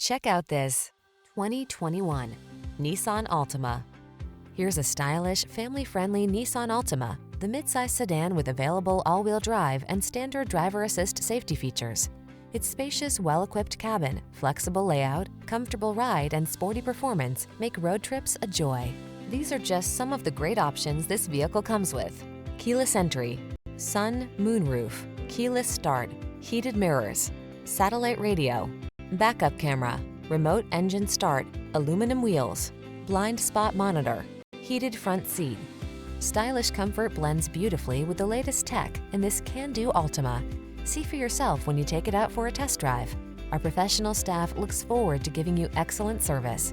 Check out this 2021 Nissan Altima. Here's a stylish, family-friendly Nissan Altima, the midsize sedan with available all-wheel drive and standard driver assist safety features. Its spacious, well-equipped cabin, flexible layout, comfortable ride, and sporty performance make road trips a joy. These are just some of the great options this vehicle comes with: keyless entry, sun, moonroof, keyless start, heated mirrors, satellite radio, backup camera, remote engine start, aluminum wheels, blind spot monitor, heated front seat. Stylish comfort blends beautifully with the latest tech in this can-do Altima. See for yourself when you take it out for a test drive. Our professional staff looks forward to giving you excellent service.